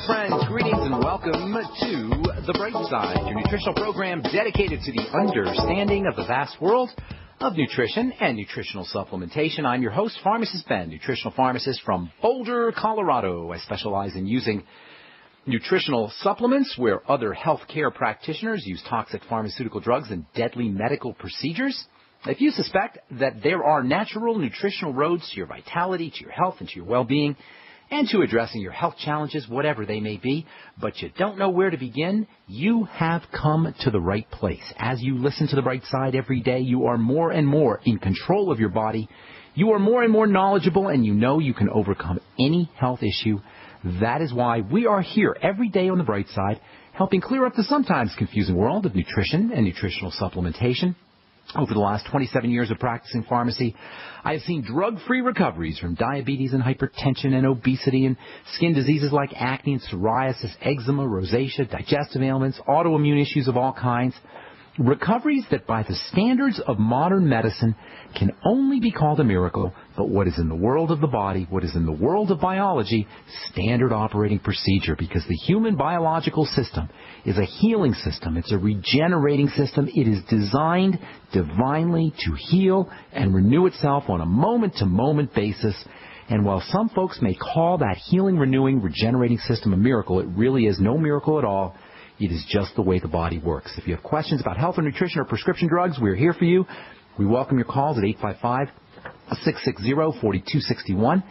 friends, greetings and welcome to The Bright Side, your nutritional program dedicated to the understanding of the vast world of nutrition and nutritional supplementation. I'm your host, Pharmacist Ben, nutritional pharmacist from Boulder, Colorado. I specialize in using nutritional supplements where other healthcare practitioners use toxic pharmaceutical drugs and deadly medical procedures. If you suspect that there are natural nutritional roads to your vitality, to your health, and to your well-being, and to addressing your health challenges, whatever they may be, but you don't know where to begin, you have come to the right place. As you listen to The Bright Side every day, you are more and more in control of your body. You are more and more knowledgeable, and you know you can overcome any health issue. That is why we are here every day on The Bright Side, helping clear up the sometimes confusing world of nutrition and nutritional supplementation. Over the last 27 years of practicing pharmacy, I have seen drug-free recoveries from diabetes and hypertension and obesity and skin diseases like acne and psoriasis, eczema, rosacea, digestive ailments, autoimmune issues of all kinds. Recoveries that by the standards of modern medicine can only be called a miracle, but what is in the world of the body, what is in the world of biology, standard operating procedure, because the human biological system is a healing system. It's a regenerating system. It is designed divinely to heal and renew itself on a moment-to-moment basis. And while some folks may call that healing, renewing, regenerating system a miracle, it really is no miracle at all. It is just the way the body works. If you have questions about health or nutrition or prescription drugs, we're here for you. We welcome your calls at 855-660-4261.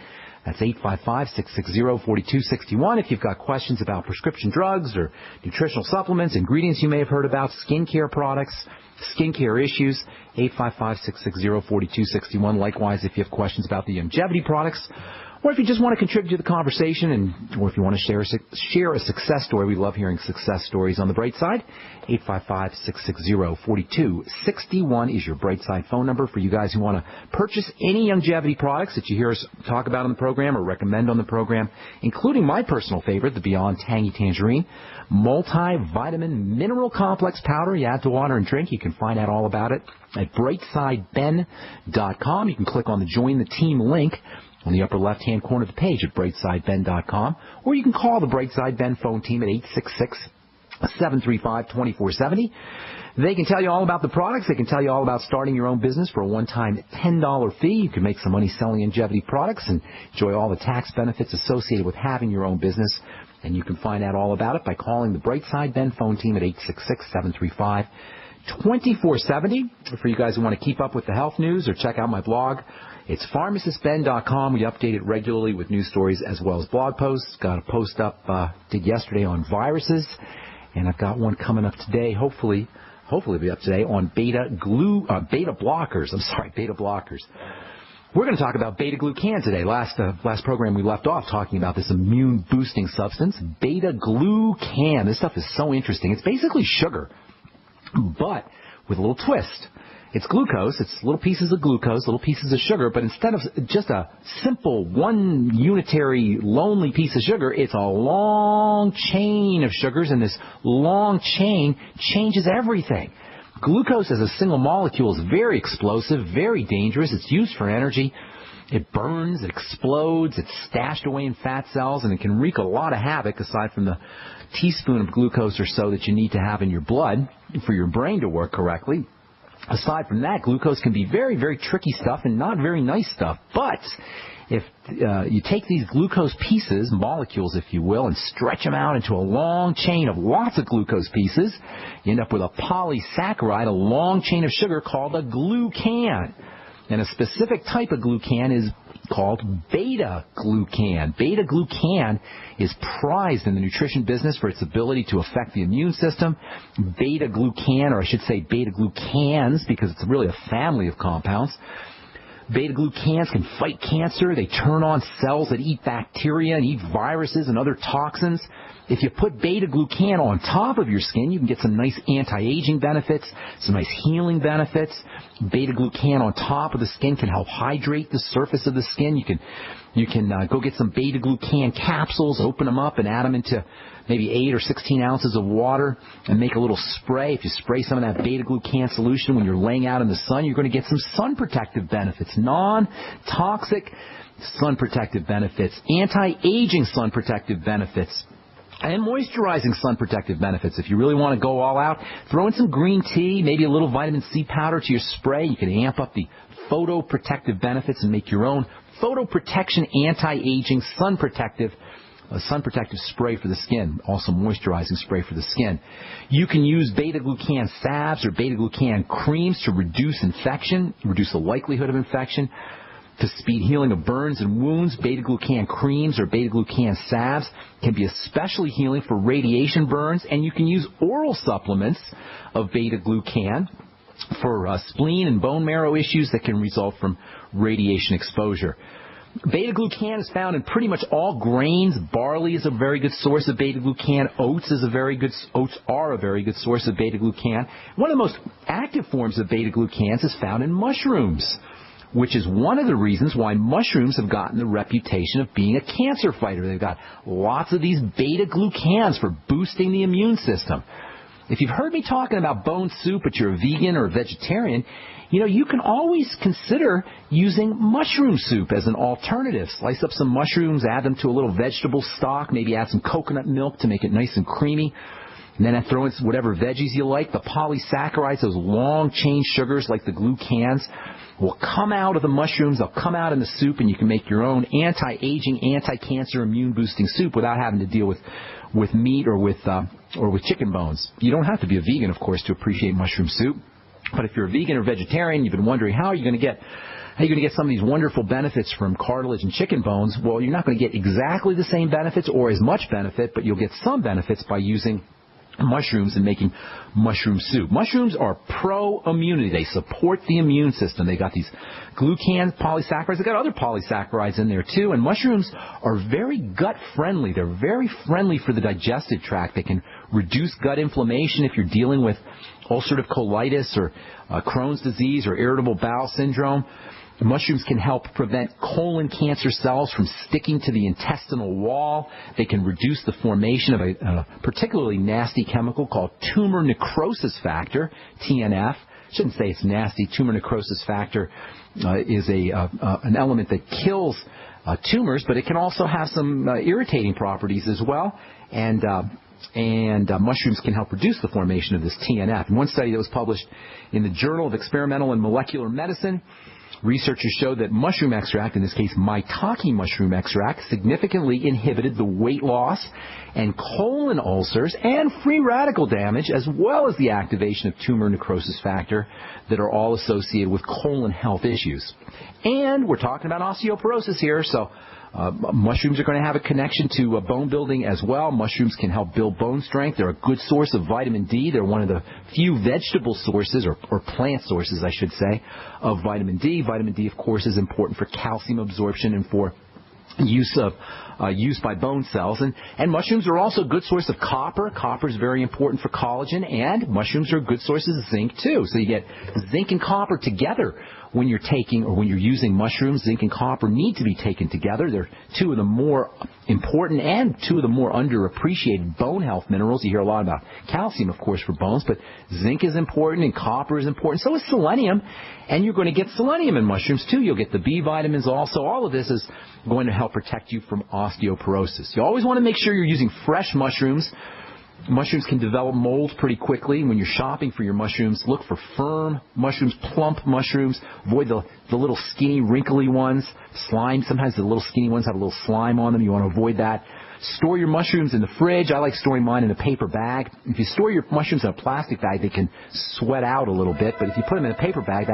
That's 855-660-4261. If you've got questions about prescription drugs or nutritional supplements, ingredients you may have heard about, skincare products, skincare issues, 855-660-4261. Likewise, if you have questions about the longevity products, or if you just want to contribute to the conversation, or if you want to share a success story, we love hearing success stories on The Bright Side. 855-660-4261 is your Bright Side phone number for you guys who want to purchase any longevity products that you hear us talk about on the program or recommend on the program, including my personal favorite, the Beyond Tangy Tangerine multivitamin mineral complex powder you add to water and drink. You can find out all about it at brightsideben.com. You can click on the Join the Team link on the upper left-hand corner of the page at brightsideben.com, or you can call the Brightside Ben phone team at 866-735-2470. They can tell you all about the products. They can tell you all about starting your own business for a one-time $10 fee. You can make some money selling longevity products and enjoy all the tax benefits associated with having your own business. And you can find out all about it by calling the Brightside Ben phone team at 866-735-2470. For you guys who want to keep up with the health news or check out my blog, it's pharmacistben.com. We update it regularly with news stories as well as blog posts. Got a post up, did yesterday on viruses, and I've got one coming up today, hopefully it'll be up today, on beta blockers. We're going to talk about beta-glucan today. Last program we left off talking about this immune-boosting substance, beta-glucan. This stuff is so interesting. It's basically sugar, but with a little twist. It's glucose. It's little pieces of glucose, little pieces of sugar, but instead of just a simple one unitary lonely piece of sugar, it's a long chain of sugars, and this long chain changes everything. Glucose as a single molecule is very explosive, very dangerous. It's used for energy. It burns, it explodes, it's stashed away in fat cells, and it can wreak a lot of havoc aside from the teaspoon of glucose or so that you need to have in your blood for your brain to work correctly. Aside from that, glucose can be very, very tricky stuff and not very nice stuff. But if you take these glucose pieces, molecules if you will, and stretch them out into a long chain of lots of glucose pieces, you end up with a polysaccharide, a long chain of sugar called a glucan. And a specific type of glucan is called beta-glucan. Beta-glucan is prized in the nutrition business for its ability to affect the immune system. Beta-glucan, or I should say beta-glucans, because it's really a family of compounds. Beta-glucans can fight cancer. They turn on cells that eat bacteria and eat viruses and other toxins. If you put beta-glucan on top of your skin, you can get some nice anti-aging benefits, some nice healing benefits. Beta-glucan on top of the skin can help hydrate the surface of the skin. You can go get some beta-glucan capsules, open them up, and add them into maybe 8 or 16 ounces of water and make a little spray. If you spray some of that beta-glucan solution when you're laying out in the sun, you're going to get some sun protective benefits, non-toxic sun protective benefits, anti-aging sun protective benefits. And moisturizing sun protective benefits. If you really want to go all out, throw in some green tea, maybe a little vitamin C powder to your spray. You can amp up the photoprotective benefits and make your own photoprotection anti-aging sun protective spray for the skin, also moisturizing spray for the skin. You can use beta-glucan salves or beta-glucan creams to reduce infection, reduce the likelihood of infection. To speed healing of burns and wounds, beta-glucan creams or beta-glucan salves can be especially healing for radiation burns, and you can use oral supplements of beta-glucan for spleen and bone marrow issues that can result from radiation exposure. Beta-glucan is found in pretty much all grains. Barley is a very good source of beta-glucan. Oats are a very good source of beta-glucan. One of the most active forms of beta-glucans is found in mushrooms, which is one of the reasons why mushrooms have gotten the reputation of being a cancer fighter. They've got lots of these beta-glucans for boosting the immune system. If you've heard me talking about bone soup, but you're a vegan or a vegetarian, you can always consider using mushroom soup as an alternative. Slice up some mushrooms, add them to a little vegetable stock, maybe add some coconut milk to make it nice and creamy. And then I throw in whatever veggies you like. The polysaccharides, those long-chain sugars like the glucans, will come out of the mushrooms. They'll come out in the soup, and you can make your own anti-aging, anti-cancer, immune-boosting soup without having to deal with meat or with chicken bones. You don't have to be a vegan, of course, to appreciate mushroom soup. But if you're a vegan or vegetarian, you've been wondering how are you going to get some of these wonderful benefits from cartilage and chicken bones. Well, you're not going to get exactly the same benefits or as much benefit, but you'll get some benefits by using mushrooms and making mushroom soup. Mushrooms are pro-immunity. They support the immune system. They got these glucan polysaccharides. They got other polysaccharides in there too. And mushrooms are very gut friendly. They're very friendly for the digestive tract. They can reduce gut inflammation if you're dealing with ulcerative colitis or Crohn's disease or irritable bowel syndrome. Mushrooms can help prevent colon cancer cells from sticking to the intestinal wall. They can reduce the formation of a particularly nasty chemical called tumor necrosis factor, TNF. Shouldn't say it's nasty. Tumor necrosis factor is an element that kills tumors, but it can also have some irritating properties as well. And mushrooms can help reduce the formation of this TNF. In one study that was published in the Journal of Experimental and Molecular Medicine, researchers showed that mushroom extract, in this case maitake mushroom extract, significantly inhibited the weight loss and colon ulcers and free radical damage, as well as the activation of tumor necrosis factor that are all associated with colon health issues. And we're talking about osteoporosis here, so mushrooms are going to have a connection to bone building as well. Mushrooms can help build bone strength. They're a good source of vitamin D. They're one of the few vegetable sources, or plant sources, I should say, of vitamin D. Vitamin D, of course, is important for calcium absorption and for use by bone cells. And mushrooms are also a good source of copper. Copper is very important for collagen, and mushrooms are good sources of zinc, too. So you get zinc and copper together when you're taking or when you're using mushrooms. Zinc and copper need to be taken together. They're two of the more important and two of the more underappreciated bone health minerals. You hear a lot about calcium, of course, for bones, but zinc is important and copper is important. So is selenium, and you're going to get selenium in mushrooms, too. You'll get the B vitamins also. All of this is going to help protect you from osteoporosis. You always want to make sure you're using fresh mushrooms. Mushrooms can develop mold pretty quickly. When you're shopping for your mushrooms, look for firm mushrooms, plump mushrooms. Avoid the little skinny, wrinkly ones. Slime, sometimes the little skinny ones have a little slime on them. You want to avoid that. Store your mushrooms in the fridge. I like storing mine in a paper bag. If you store your mushrooms in a plastic bag, they can sweat out a little bit. But if you put them in a paper bag,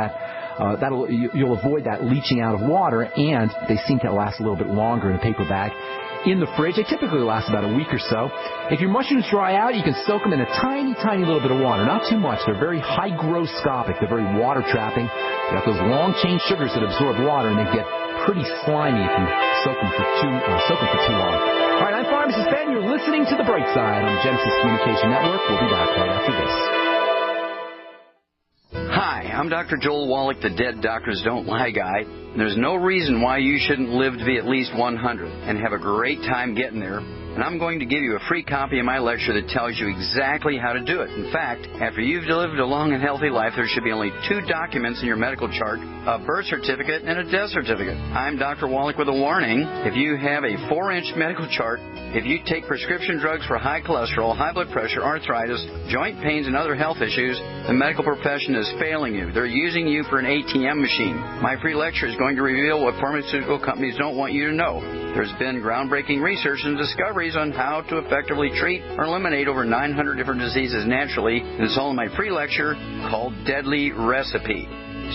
you'll avoid that leaching out of water, and they seem to last a little bit longer in a paper bag. In the fridge, they typically last about a week or so. If your mushrooms dry out, you can soak them in a tiny, tiny little bit of water. Not too much. They're very hygroscopic. They're very water-trapping. They got those long-chain sugars that absorb water, and they get pretty slimy if you soak them for too long. All right, I'm Pharmacist Ben. You're listening to The Bright Side on the Genesis Communication Network. We'll be back right after this. Hi, I'm Dr. Joel Wallach, the Dead Doctors Don't Lie guy. There's no reason why you shouldn't live to be at least 100 and have a great time getting there. And I'm going to give you a free copy of my lecture that tells you exactly how to do it. In fact, after you've lived a long and healthy life, there should be only 2 documents in your medical chart, a birth certificate and a death certificate. I'm Dr. Wallach with a warning. If you have a 4-inch medical chart, if you take prescription drugs for high cholesterol, high blood pressure, arthritis, joint pains, and other health issues, the medical profession is failing you. They're using you for an ATM machine. My free lecture is going to reveal what pharmaceutical companies don't want you to know. There's been groundbreaking research and discoveries on how to effectively treat or eliminate over 900 different diseases naturally, and it's all in my free lecture called Deadly Recipe.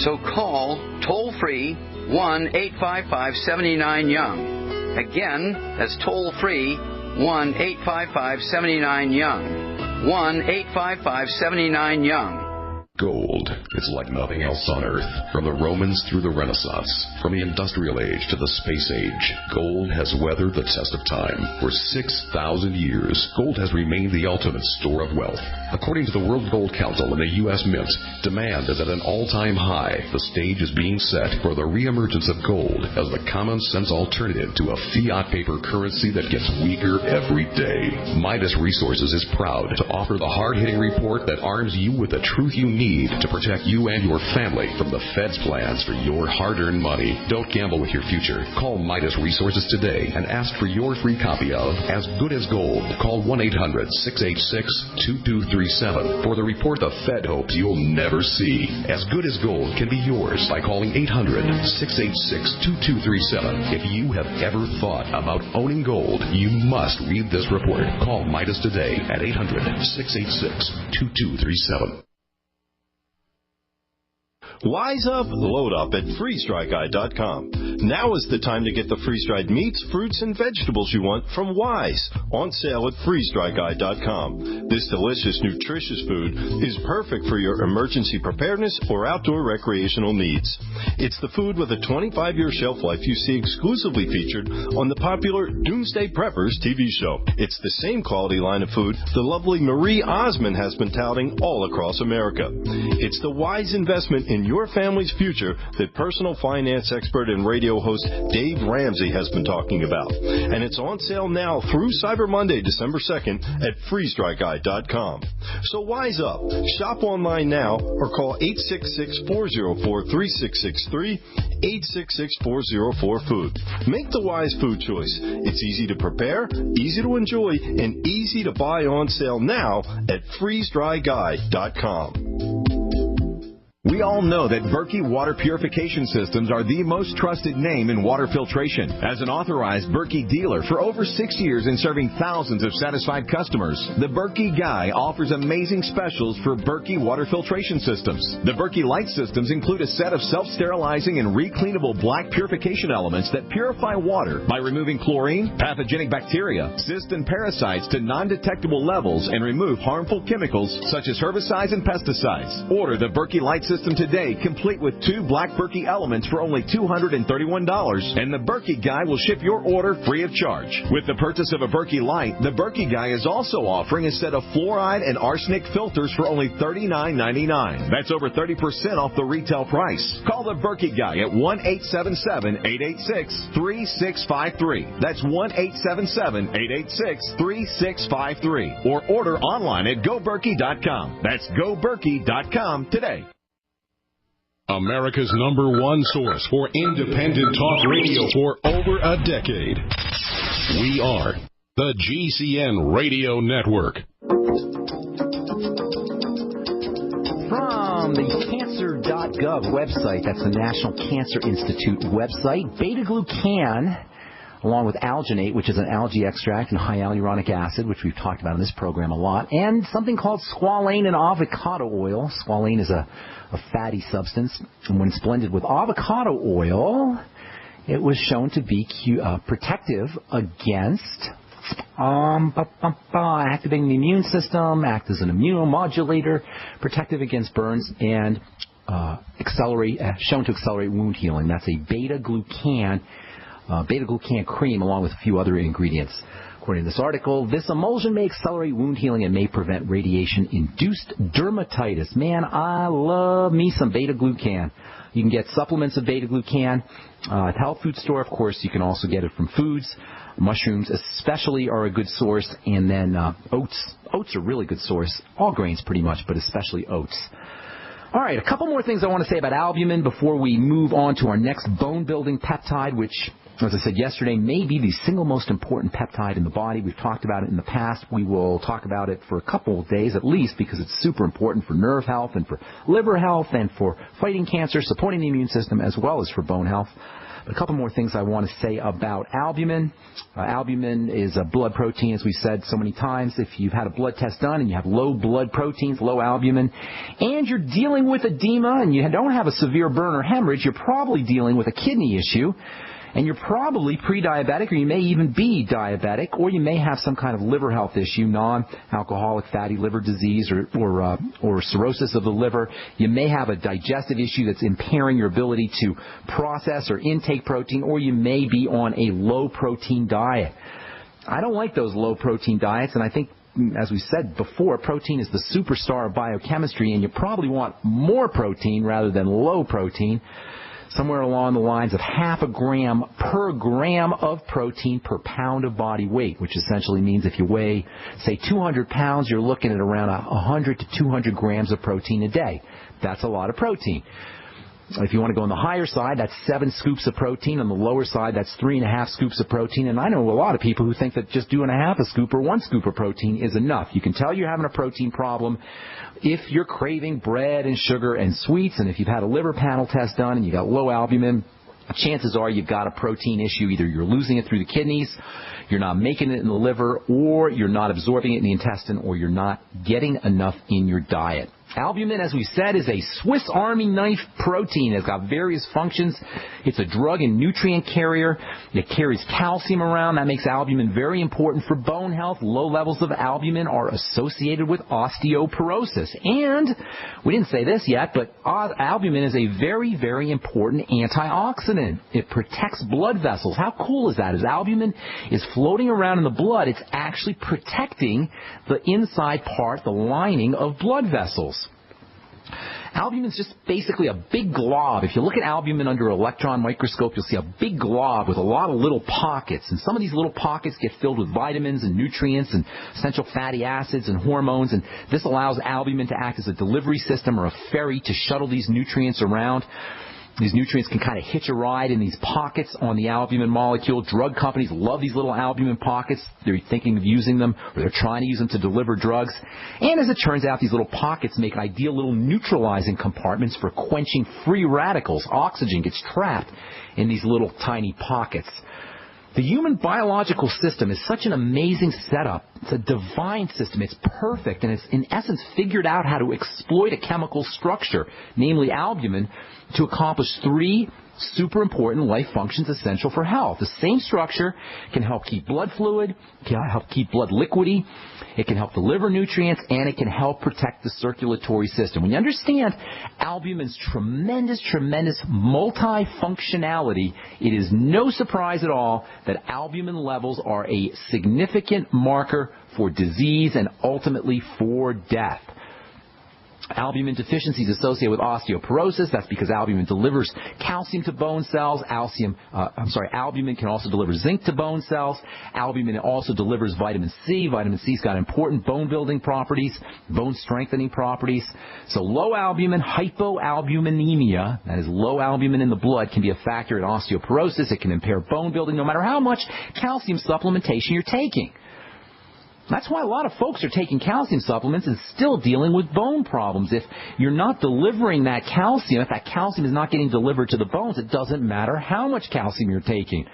So call toll-free 1-855-79-YOUNG. Again, that's toll-free 1-855-79-YOUNG. 1-855-79-YOUNG. Gold. It's like nothing else on Earth. From the Romans through the Renaissance, from the Industrial Age to the Space Age, gold has weathered the test of time. For 6,000 years, gold has remained the ultimate store of wealth. According to the World Gold Council and the U.S. Mint, demand is at an all-time high. The stage is being set for the reemergence of gold as the common-sense alternative to a fiat paper currency that gets weaker every day. Midas Resources is proud to offer the hard-hitting report that arms you with the truth you need to protect you and your family from the Fed's plans for your hard-earned money. Don't gamble with your future. Call Midas Resources today and ask for your free copy of As Good as Gold. Call 1-800-686-2237 for the report the Fed hopes you'll never see. As Good as Gold can be yours by calling 800-686-2237. If you have ever thought about owning gold, you must read this report. Call Midas today at 800-686-2237. Wise up, load up at freeze-dry-guy.com. Now is the time to get the freeze-dried meats, fruits, and vegetables you want from Wise, on sale at freeze-dry-guy.com. This delicious, nutritious food is perfect for your emergency preparedness or outdoor recreational needs. It's the food with a 25-year shelf life you see exclusively featured on the popular Doomsday Preppers TV show. It's the same quality line of food the lovely Marie Osmond has been touting all across America. It's the wise investment in your family's future that personal finance expert and radio host Dave Ramsey has been talking about. And it's on sale now through Cyber Monday, December 2nd at freeze-dry-guy.com. So wise up. Shop online now or call 866-404-3663, 866-404-FOOD. Make the wise food choice. It's easy to prepare, easy to enjoy, and easy to buy on sale now at freeze-dry-guy.com. We all know that Berkey Water Purification Systems are the most trusted name in water filtration. As an authorized Berkey dealer for over 6 years and serving thousands of satisfied customers, the Berkey Guy offers amazing specials for Berkey Water Filtration Systems. The Berkey Light Systems include a set of self-sterilizing and recleanable black purification elements that purify water by removing chlorine, pathogenic bacteria, cysts, and parasites to non-detectable levels and remove harmful chemicals such as herbicides and pesticides. Order the Berkey Light System today, complete with 2 black Berkey elements for only $231, and the Berkey Guy will ship your order free of charge. With the purchase of a Berkey Light, the Berkey Guy is also offering a set of fluoride and arsenic filters for only $39.99. That's over 30% off the retail price. Call the Berkey Guy at 1-877-886-3653. That's 1-877-886-3653. Or order online at GoBerkey.com. That's GoBerkey.com today. America's #1 source for independent talk radio for over a decade. We are the GCN Radio Network. From the cancer.gov website, that's the National Cancer Institute website, beta-glucan, along with alginate, which is an algae extract, and high hyaluronic acid, which we've talked about in this program a lot, and something called squalane and avocado oil. Squalane is a fatty substance, and when blended with avocado oil, it was shown to be protective against activating the immune system, act as an immunomodulator, protective against burns, and shown to accelerate wound healing. That's a beta-glucan cream, along with a few other ingredients. According to this article, this emulsion may accelerate wound healing and may prevent radiation-induced dermatitis. Man, I love me some beta-glucan. You can get supplements of beta-glucan at the health food store. Of course, you can also get it from foods. Mushrooms especially are a good source, and then oats. Oats are a really good source. All grains pretty much, but especially oats. All right, a couple more things I want to say about albumin before we move on to our next bone-building peptide, which, as I said yesterday, may be the single most important peptide in the body. We've talked about it in the past. We will talk about it for a couple of days at least because it's super important for nerve health and for liver health and for fighting cancer, supporting the immune system, as well as for bone health. A couple more things I want to say about albumin. Albumin is a blood protein, as we said so many times. If you've had a blood test done and you have low blood proteins, low albumin, and you're dealing with edema and you don't have a severe burn or hemorrhage, you're probably dealing with a kidney issue. And you're probably pre-diabetic, or you may even be diabetic, or you may have some kind of liver health issue, non-alcoholic fatty liver disease or cirrhosis of the liver. You may have a digestive issue that's impairing your ability to process or intake protein, or you may be on a low-protein diet. I don't like those low-protein diets, and I think, as we said before, protein is the superstar of biochemistry, and you probably want more protein rather than low protein. Somewhere along the lines of 0.5 gram per gram of protein per pound of body weight, which essentially means if you weigh, say, 200 pounds, you're looking at around 100 to 200 grams of protein a day. That's a lot of protein. If you want to go on the higher side, that's 7 scoops of protein. On the lower side, that's 3.5 scoops of protein. And I know a lot of people who think that just doing 0.5 scoop or 1 scoop of protein is enough. You can tell you're having a protein problem if you're craving bread and sugar and sweets, and if you've had a liver panel test done and you got low albumin, chances are you've got a protein issue. Either you're losing it through the kidneys, you're not making it in the liver, or you're not absorbing it in the intestine, or you're not getting enough in your diet. Albumin, as we said, is a Swiss Army knife protein. It's got various functions. It's a drug and nutrient carrier. It carries calcium around. That makes albumin very important for bone health. Low levels of albumin are associated with osteoporosis. And we didn't say this yet, but albumin is a very, very important antioxidant. It protects blood vessels. How cool is that? As albumin is floating around in the blood, it's actually protecting the inside part, the lining of blood vessels. Albumin is just basically a big glob. If you look at albumin under an electron microscope, you'll see a big glob with a lot of little pockets. And some of these little pockets get filled with vitamins and nutrients and essential fatty acids and hormones. And this allows albumin to act as a delivery system or a ferry to shuttle these nutrients around. These nutrients can kind of hitch a ride in these pockets on the albumin molecule. Drug companies love these little albumin pockets. They're thinking of using them, or they're trying to use them to deliver drugs. And as it turns out, these little pockets make ideal little neutralizing compartments for quenching free radicals. Oxygen gets trapped in these little tiny pockets. The human biological system is such an amazing setup. It's a divine system. It's perfect, and it's in essence figured out how to exploit a chemical structure, namely albumin, to accomplish 3 super important life functions essential for health. The same structure can help keep blood fluid, can help keep blood liquidy, it can help deliver nutrients, and it can help protect the circulatory system. When you understand albumin's tremendous multifunctionality, it is no surprise at all that albumin levels are a significant marker for disease and ultimately for death. Albumin deficiency is associated with osteoporosis. That's because albumin delivers calcium to bone cells. Albumin can also deliver zinc to bone cells. Albumin also delivers vitamin C. Vitamin C's got important bone-building properties, bone-strengthening properties. So low albumin, hypoalbuminemia, that is low albumin in the blood, can be a factor in osteoporosis. It can impair bone building no matter how much calcium supplementation you're taking. That's why a lot of folks are taking calcium supplements and still dealing with bone problems. If you're not delivering that calcium, if that calcium is not getting delivered to the bones, it doesn't matter how much calcium you're taking.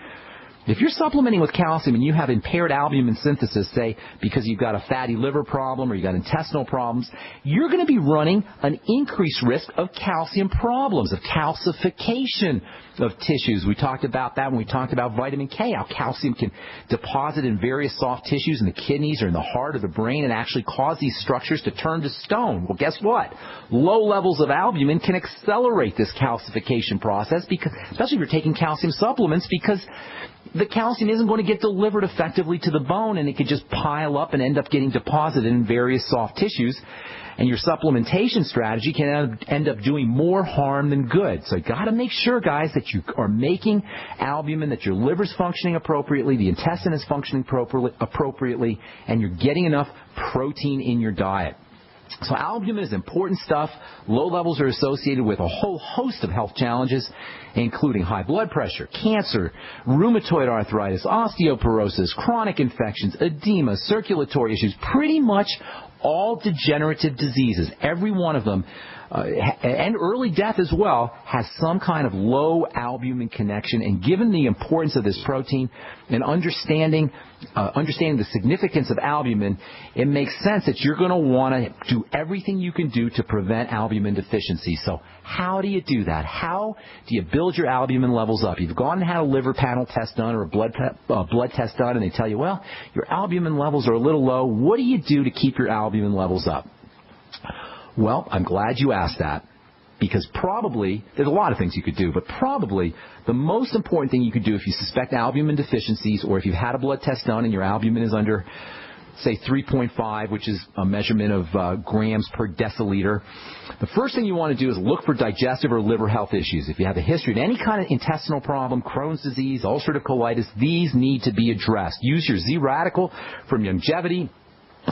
If you're supplementing with calcium and you have impaired albumin synthesis, say because you've got a fatty liver problem or you've got intestinal problems, you're going to be running an increased risk of calcium problems, of calcification of tissues. We talked about that when we talked about vitamin K, how calcium can deposit in various soft tissues in the kidneys or in the heart or the brain and actually cause these structures to turn to stone. Well, guess what? Low levels of albumin can accelerate this calcification process, because, especially if you're taking calcium supplements, because the calcium isn't going to get delivered effectively to the bone, and it could just pile up and end up getting deposited in various soft tissues. and your supplementation strategy can end up doing more harm than good. So you got to make sure, guys, that you are making albumin, that your liver's functioning appropriately, the intestine is functioning appropriately, and you're getting enough protein in your diet. So albumin is important stuff. Low levels are associated with a whole host of health challenges, including high blood pressure, cancer, rheumatoid arthritis, osteoporosis, chronic infections, edema, circulatory issues, pretty much all degenerative diseases. Every one of them, and early death as well, has some kind of low albumin connection. And given the importance of this protein and understanding the significance of albumin, it makes sense that you're going to want to do everything you can do to prevent albumin deficiency. So how do you do that? How do you build your albumin levels up? You've gone and had a liver panel test done or a blood test done, and they tell you, well, your albumin levels are a little low. What do you do to keep your albumin levels up? Well, I'm glad you asked that, because probably, there's a lot of things you could do, but probably the most important thing you could do if you suspect albumin deficiencies, or if you've had a blood test done and your albumin is under, say, 3.5, which is a measurement of grams per deciliter, the first thing you want to do is look for digestive or liver health issues. If you have a history of any kind of intestinal problem, Crohn's disease, ulcerative colitis, these need to be addressed. Use your Z-Radical from Longevity.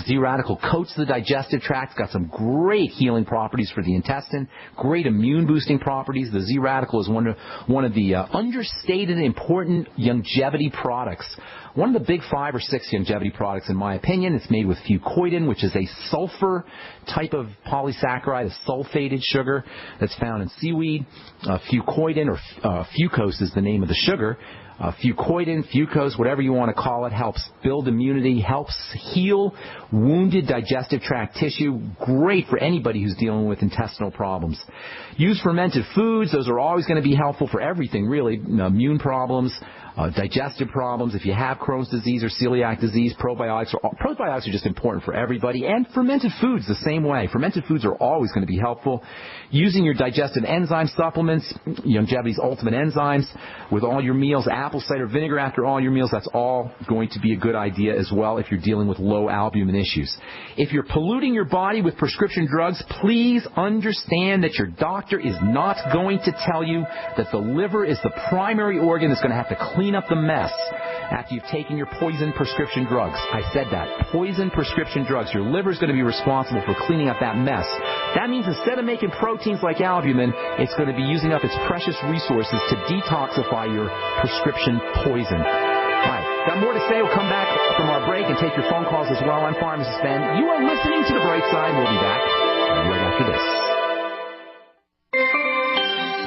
Z-Radical coats the digestive tract. It's got some great healing properties for the intestine, great immune-boosting properties. The Z-Radical is one of the understated important longevity products. One of the big 5 or 6 longevity products, in my opinion. It's made with fucoidin, which is a sulfur type of polysaccharide, a sulfated sugar that's found in seaweed. Fucoidin, or fucose is the name of the sugar. Fucoidin, fucose, whatever you want to call it, helps build immunity, helps heal wounded digestive tract tissue. Great for anybody who's dealing with intestinal problems. Use fermented foods. Those are always going to be helpful for everything, really. Immune problems, digestive problems. If you have Crohn's disease or celiac disease, probiotics are just important for everybody. And fermented foods the same way. Fermented foods are always going to be helpful. Using your digestive enzyme supplements, Longevity's Ultimate Enzymes, with all your meals, apple cider vinegar after all your meals, that's all going to be a good idea as well if you're dealing with low albumin issues. If you're polluting your body with prescription drugs, please understand that your doctor is not going to tell you that the liver is the primary organ that's going to have to clean up the mess after you've taken your poison prescription drugs. I said that. Poison prescription drugs. Your liver is going to be responsible for cleaning up that mess. That means instead of making proteins like albumin, it's going to be using up its precious resources to detoxify your prescription poison. All right. Got more to say. We'll come back from our break and take your phone calls as well. I'm Pharmacist Ben. You are listening to The Bright Side. We'll be back right after this.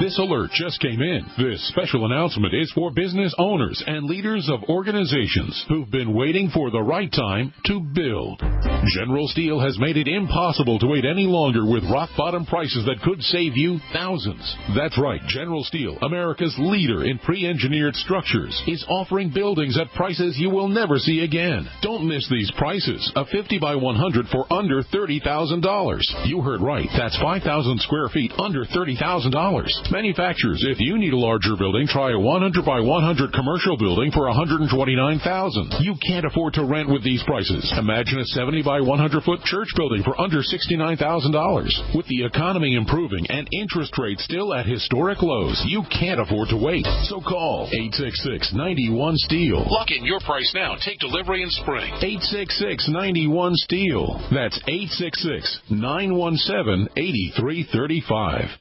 This alert just came in. This special announcement is for business owners and leaders of organizations who've been waiting for the right time to build. General Steel has made it impossible to wait any longer with rock-bottom prices that could save you thousands. That's right. General Steel, America's leader in pre-engineered structures, is offering buildings at prices you will never see again. Don't miss these prices. A 50 by 100 for under $30,000. You heard right. That's 5,000 square feet under $30,000. Manufacturers, if you need a larger building, try a 100 by 100 commercial building for $129,000. You can't afford to rent with these prices. Imagine a 70 by 100-foot church building for under $69,000. With the economy improving and interest rates still at historic lows, you can't afford to wait. So call 866-91-STEEL. Lock in your price now. Take delivery in spring. 866-91-STEEL. That's 866-917-8335.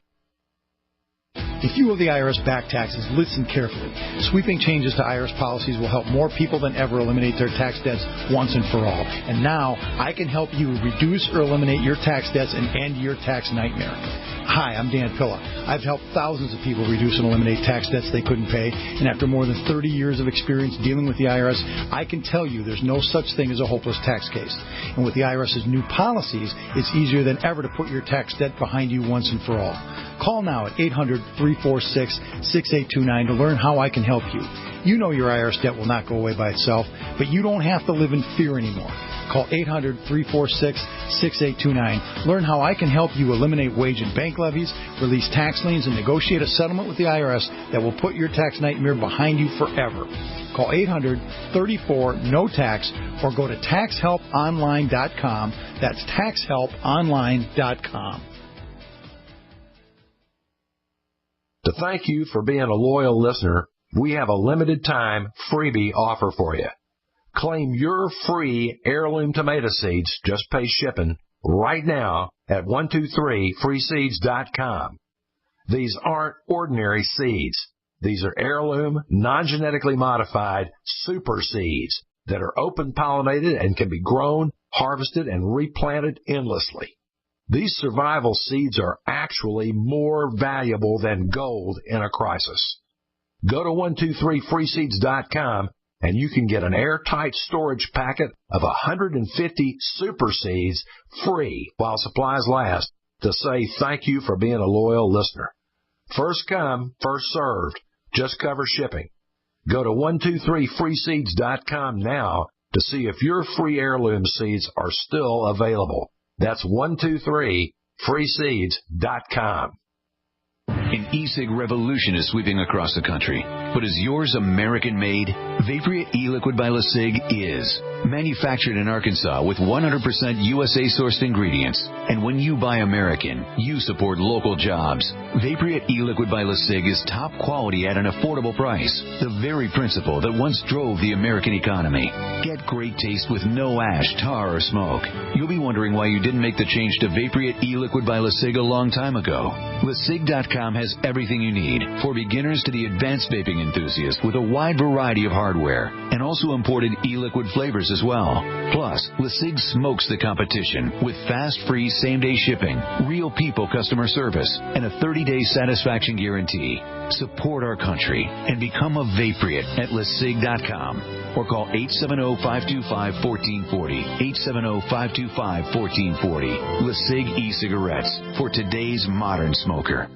If you owe the IRS back taxes, listen carefully. Sweeping changes to IRS policies will help more people than ever eliminate their tax debts once and for all. And now, I can help you reduce or eliminate your tax debts and end your tax nightmare. Hi, I'm Dan Pilla. I've helped thousands of people reduce and eliminate tax debts they couldn't pay, and after more than 30 years of experience dealing with the IRS, I can tell you there's no such thing as a hopeless tax case. And with the IRS's new policies, it's easier than ever to put your tax debt behind you once and for all. Call now at 800-346-6829 to learn how I can help you. You know your IRS debt will not go away by itself, but you don't have to live in fear anymore. Call 800-346-6829. Learn how I can help you eliminate wage and bank levies, release tax liens, and negotiate a settlement with the IRS that will put your tax nightmare behind you forever. Call 800-34-NO-TAX or go to taxhelponline.com. That's taxhelponline.com. To thank you for being a loyal listener, we have a limited time freebie offer for you. Claim your free heirloom tomato seeds, just pay shipping, right now at 123freeseeds.com. These aren't ordinary seeds. These are heirloom, non-genetically modified super seeds that are open pollinated and can be grown, harvested, and replanted endlessly. These survival seeds are actually more valuable than gold in a crisis. Go to 123freeseeds.com and you can get an airtight storage packet of 150 super seeds free while supplies last to say thank you for being a loyal listener. First come, first served. Just cover shipping. Go to 123freeseeds.com now to see if your free heirloom seeds are still available. That's 123freeseeds.com. An e-cig revolution is sweeping across the country. But is yours American-made? Vaporia e-liquid by LeSig is. Manufactured in Arkansas with 100% USA-sourced ingredients. And when you buy American, you support local jobs. Vaporia e-liquid by LeSig is top quality at an affordable price. The very principle that once drove the American economy. Get great taste with no ash, tar, or smoke. You'll be wondering why you didn't make the change to Vaporia e-liquid by LeSig a long time ago. LeSig.com has everything you need, for beginners to the advanced vaping enthusiast, with a wide variety of hardware, and also imported e-liquid flavors as well. Plus, LeSig smokes the competition with fast, free, same-day shipping, real people customer service, and a 30-day satisfaction guarantee. Support our country and become a Vapriot at LeSig.com or call 870-525-1440, 870-525-1440. LeSig e-cigarettes for today's modern smoker.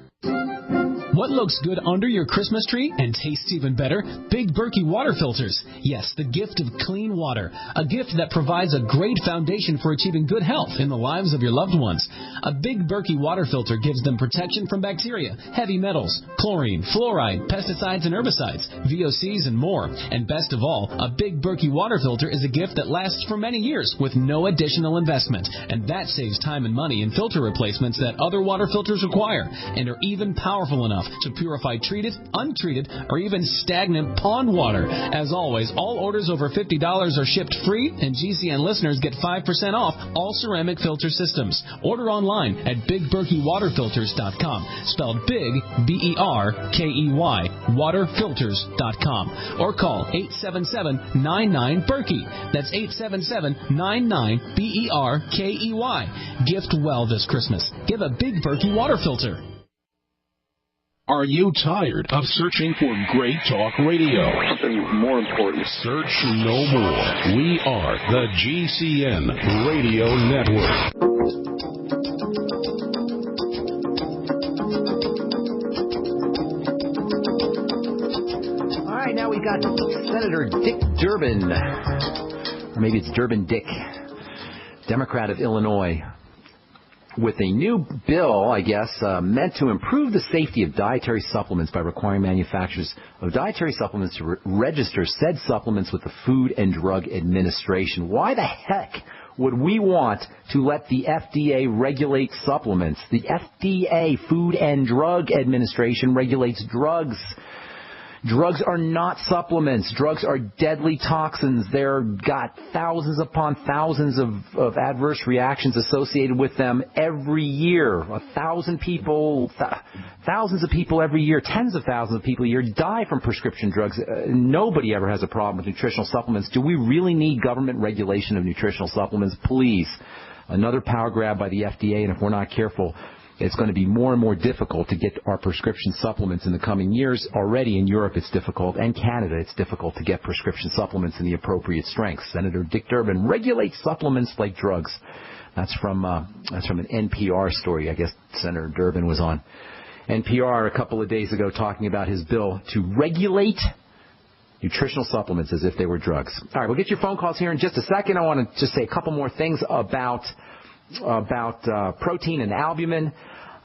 What looks good under your Christmas tree and tastes even better? Big Berkey water filters. Yes, the gift of clean water. A gift that provides a great foundation for achieving good health in the lives of your loved ones. A Big Berkey water filter gives them protection from bacteria, heavy metals, chlorine, fluoride, pesticides and herbicides, VOCs, and more. And best of all, a Big Berkey water filter is a gift that lasts for many years with no additional investment. And that saves time and money in filter replacements that other water filters require and are even powerful enough to purify treated, untreated, or even stagnant pond water. As always, all orders over $50 are shipped free, and GCN listeners get 5% off all ceramic filter systems. Order online at BigBerkeyWaterFilters.com, spelled Big, B-E-R-K-E-Y, waterfilters.com, or call 877-99-BERKEY. That's 877-99-BERKEY. Gift well this Christmas. Give a Big Berkey water filter. Are you tired of searching for great talk radio? Something more important. Search no more. We are the GCN Radio Network. All right, now we got Senator Dick Durbin, or maybe it's Durbin Dick, Democrat of Illinois, with a new bill, I guess, meant to improve the safety of dietary supplements by requiring manufacturers of dietary supplements to register said supplements with the Food and Drug Administration. Why the heck would we want to let the FDA regulate supplements? The FDA, Food and Drug Administration, regulates drugs. Drugs are not supplements. Drugs are deadly toxins. They've got thousands upon thousands of adverse reactions associated with them every year. 1,000 people, thousands of people every year, tens of thousands of people a year die from prescription drugs. Nobody ever has a problem with nutritional supplements. Do we really need government regulation of nutritional supplements? Please. Another power grab by the FDA, and if we're not careful, it's going to be more and more difficult to get our prescription supplements in the coming years. Already in Europe it's difficult, and Canada it's difficult to get prescription supplements in the appropriate strength. Senator Dick Durbin regulates supplements like drugs. That's from an NPR story. I guess Senator Durbin was on NPR a couple of days ago talking about his bill to regulate nutritional supplements as if they were drugs. All right, we'll get your phone calls here in just a second. I want to just say a couple more things about protein and albumin.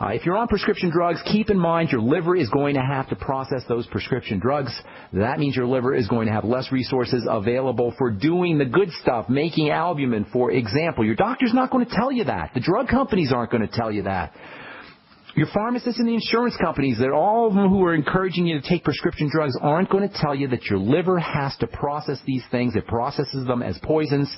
If you're on prescription drugs, keep in mind your liver is going to have to process those prescription drugs. That means your liver is going to have less resources available for doing the good stuff, making albumin, for example. Your doctor's not going to tell you that. The drug companies aren't going to tell you that. Your pharmacists and the insurance companies, they're all of them who are encouraging you to take prescription drugs, aren't going to tell you that your liver has to process these things. It processes them as poisons.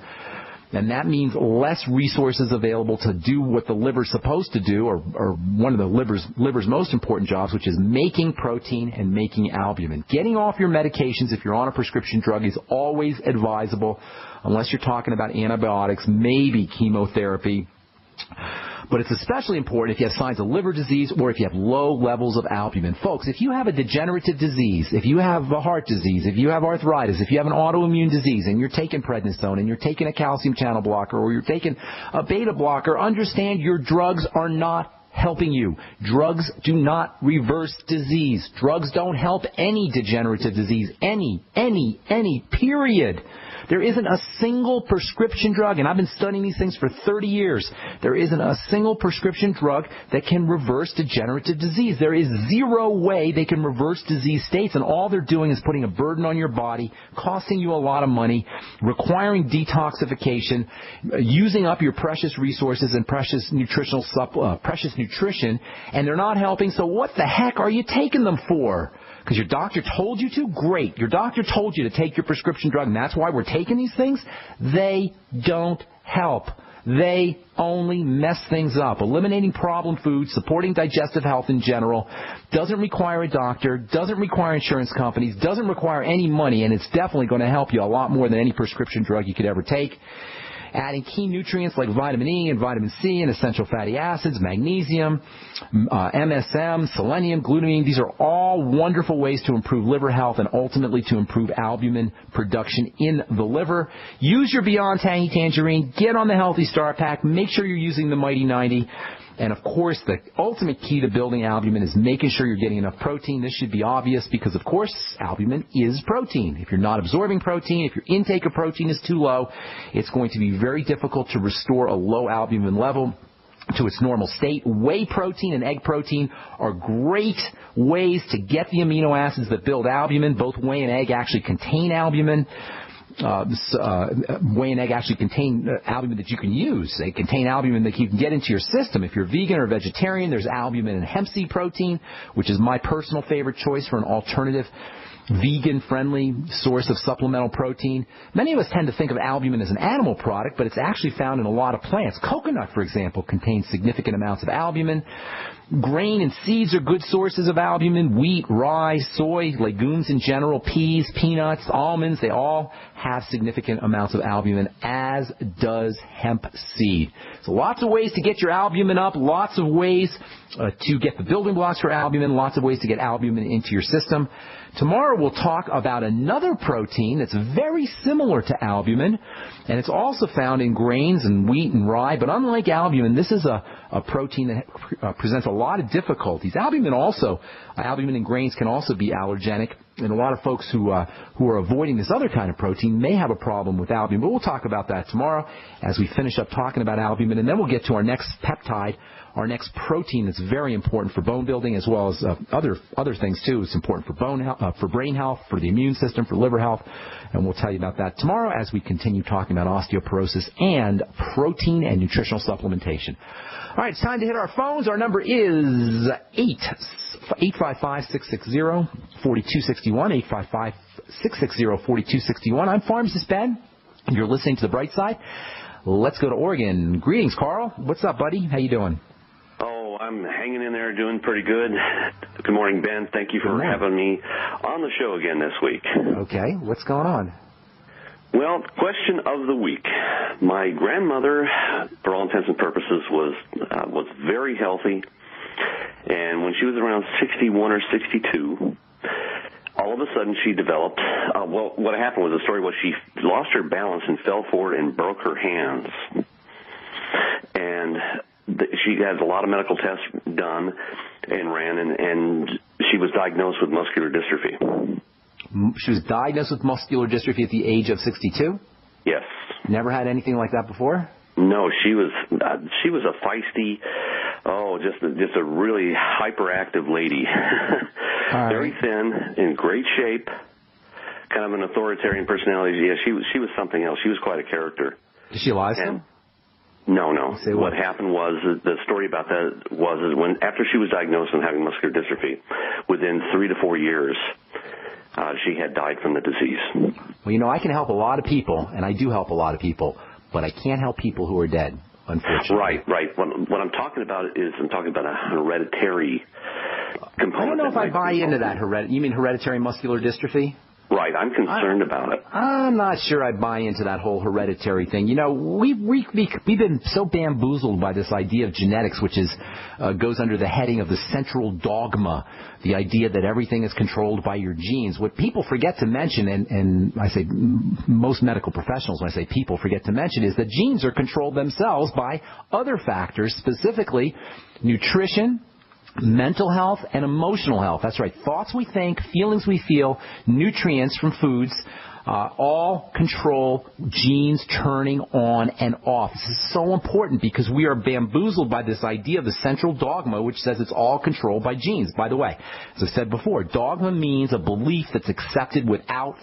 And that means less resources available to do what the liver's supposed to do, or one of the liver's most important jobs, which is making protein and making albumin. Getting off your medications if you're on a prescription drug is always advisable, unless you're talking about antibiotics, maybe chemotherapy. But it's especially important if you have signs of liver disease or if you have low levels of albumin. Folks, if you have a degenerative disease, if you have a heart disease, if you have arthritis, if you have an autoimmune disease and you're taking prednisone and you're taking a calcium channel blocker or you're taking a beta blocker, understand your drugs are not helping you. Drugs do not reverse disease. Drugs don't help any degenerative disease. Any, period. There isn't a single prescription drug, and I've been studying these things for 30 years. There isn't a single prescription drug that can reverse degenerative disease. There is zero way they can reverse disease states, and all they're doing is putting a burden on your body, costing you a lot of money, requiring detoxification, using up your precious resources and precious nutrition, and they're not helping. So what the heck are you taking them for? Because your doctor told you to? Great. Your doctor told you to take your prescription drug, and that's why we're taking these things? They don't help. They only mess things up. Eliminating problem foods, supporting digestive health in general, doesn't require a doctor, doesn't require insurance companies, doesn't require any money, and it's definitely going to help you a lot more than any prescription drug you could ever take. Adding key nutrients like vitamin E and vitamin C and essential fatty acids, magnesium, MSM, selenium, glutamine. These are all wonderful ways to improve liver health and ultimately to improve albumin production in the liver. Use your Beyond Tangy Tangerine. Get on the Healthy Star Pack. Make sure you're using the Mighty 90. And, of course, the ultimate key to building albumin is making sure you're getting enough protein. This should be obvious because, of course, albumin is protein. If you're not absorbing protein, if your intake of protein is too low, it's going to be very difficult to restore a low albumin level to its normal state. Whey protein and egg protein are great ways to get the amino acids that build albumin. Both whey and egg actually contain albumin. Whey and egg actually contain albumin that you can use. They contain albumin that you can get into your system. If you're vegan or vegetarian, there's albumin in hemp seed protein, which is my personal favorite choice for an alternative vegan-friendly source of supplemental protein. Many of us tend to think of albumin as an animal product, but it's actually found in a lot of plants. Coconut, for example, contains significant amounts of albumin. Grain and seeds are good sources of albumin. Wheat, rye, soy, legumes in general, peas, peanuts, almonds, they all have significant amounts of albumin, as does hemp seed. So lots of ways to get your albumin up, lots of ways to get the building blocks for albumin, lots of ways to get albumin into your system. Tomorrow we'll talk about another protein that's very similar to albumin, and it's also found in grains and wheat and rye, but unlike albumin, this is a protein that presents a lot of difficulties. Albumin in grains can also be allergenic, and a lot of folks who are avoiding this other kind of protein may have a problem with albumin, but we'll talk about that tomorrow as we finish up talking about albumin, and then we'll get to our next peptide, our next protein that's very important for bone building as well as other things too. It's important for bone health, for brain health, for the immune system, for liver health, and we'll tell you about that tomorrow as we continue talking about osteoporosis and protein and nutritional supplementation. All right, it's time to hit our phones. Our number is 855-660-4261, 855-660-4261. I'm Pharmacist Ben. You're listening to The Bright Side. Let's go to Oregon. Greetings, Carl. What's up, buddy? How you doing? Oh, I'm hanging in there, doing pretty good. Good morning, Ben. Thank you for having me on the show again this week. Okay, what's going on? Well, question of the week. My grandmother, for all intents and purposes, was very healthy, and when she was around 61 or 62, all of a sudden she developed, what happened was the story was she lost her balance and fell forward and broke her hands. And she had a lot of medical tests done and ran, and she was diagnosed with muscular dystrophy. She was diagnosed with muscular dystrophy at the age of 62? Yes. Never had anything like that before? No, she was a feisty, Oh, just a really hyperactive lady. Very thin, in great shape, kind of an authoritarian personality. Yeah, she was something else. She was quite a character. Did she lie still? No. What happened was, the story about that was when after she was diagnosed with having muscular dystrophy, within 3 to 4 years, she had died from the disease. Well, I can help a lot of people, and I do help a lot of people, but I can't help people who are dead, unfortunately. Right. What I'm talking about is a hereditary component. I don't know if I buy into that. You mean hereditary muscular dystrophy? Right, I'm concerned about it. I'm not sure I buy into that whole hereditary thing. We've been so bamboozled by this idea of genetics, which goes under the heading of the central dogma, the idea that everything is controlled by your genes. What people forget to mention, and I say most medical professionals, when I say people forget to mention, is that genes are controlled themselves by other factors, specifically nutrition, mental health, and emotional health. That's right. Thoughts we think, feelings we feel, nutrients from foods, all control genes turning on and off. This is so important because we are bamboozled by this idea of the central dogma, which says it's all controlled by genes. By the way, as I said before, dogma means a belief that's accepted without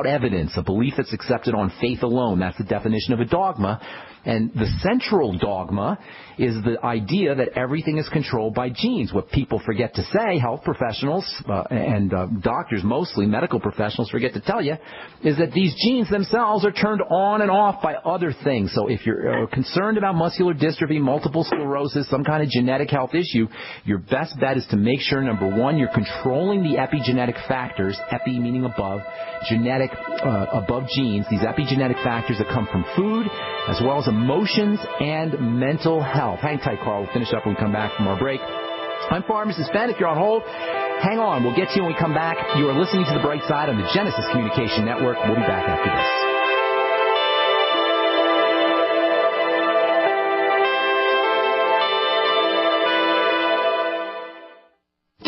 evidence, a belief that's accepted on faith alone. That's the definition of a dogma. And the central dogma is the idea that everything is controlled by genes. What people forget to say, health professionals and doctors, mostly medical professionals, forget to tell you, is that these genes themselves are turned on and off by other things. So if you're concerned about muscular dystrophy, multiple sclerosis, some kind of genetic health issue, your best bet is to make sure, number one, you're controlling the epigenetic factors, epi meaning above, genetic above genes, these epigenetic factors that come from food, as well as emotions and mental health. Hang tight, Carl. We'll finish up when we come back from our break. I'm Pharmacist Ben. If you're on hold, hang on. We'll get to you when we come back. You are listening to The Bright Side on the Genesis Communication Network. We'll be back after this.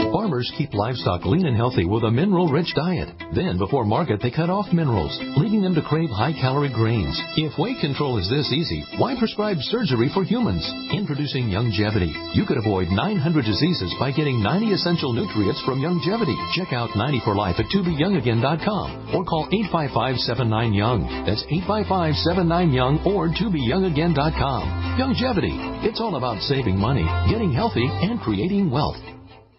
Farmers keep livestock lean and healthy with a mineral-rich diet. Then, before market, they cut off minerals, leading them to crave high-calorie grains. If weight control is this easy, why prescribe surgery for humans? Introducing Youngevity. You could avoid 900 diseases by getting 90 essential nutrients from Youngevity. Check out 90 for Life at tobeyoungagain.com or call 855-79-YOUNG. That's 855-79-YOUNG or tobeyoungagain.com. Youngevity. It's all about saving money, getting healthy, and creating wealth.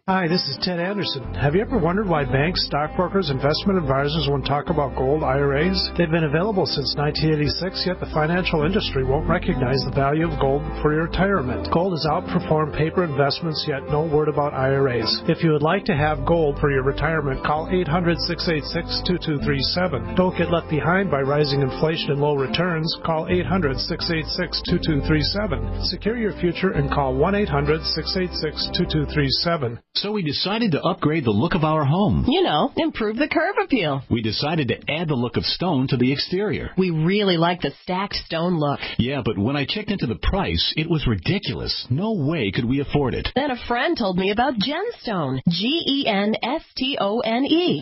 Hi, this is Ted Anderson. Have you ever wondered why banks, stockbrokers, investment advisors won't talk about gold IRAs? They've been available since 1986, yet the financial industry won't recognize the value of gold for your retirement. Gold has outperformed paper investments, yet no word about IRAs. If you would like to have gold for your retirement, call 800-686-2237. Don't get left behind by rising inflation and low returns. Call 800-686-2237. Secure your future and call 1-800-686-2237. So we decided to upgrade the look of our home. Improve the curb appeal. We decided to add the look of stone to the exterior. We really like the stacked stone look. Yeah, but when I checked into the price, it was ridiculous. No way could we afford it. Then a friend told me about Genstone. Genstone.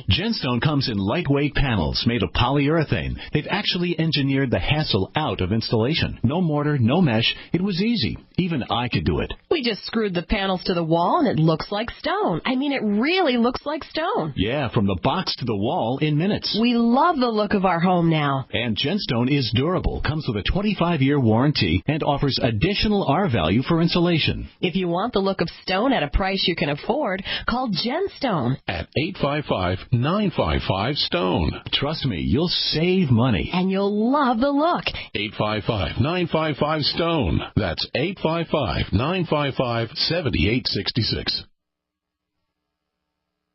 Genstone comes in lightweight panels made of polyurethane. They've actually engineered the hassle out of installation. No mortar, no mesh. It was easy. Even I could do it. We just screwed the panels to the wall and it looks like stone. I mean, it really looks like stone. Yeah, from the box to the wall in minutes. We love the look of our home now. And Genstone is durable, comes with a 25-year warranty, and offers additional R value for insulation. If you want the look of stone at a price you can afford, call Genstone at 855-955-STONE. Trust me, you'll save money. And you'll love the look. 855-955-STONE. That's 855-955-7866.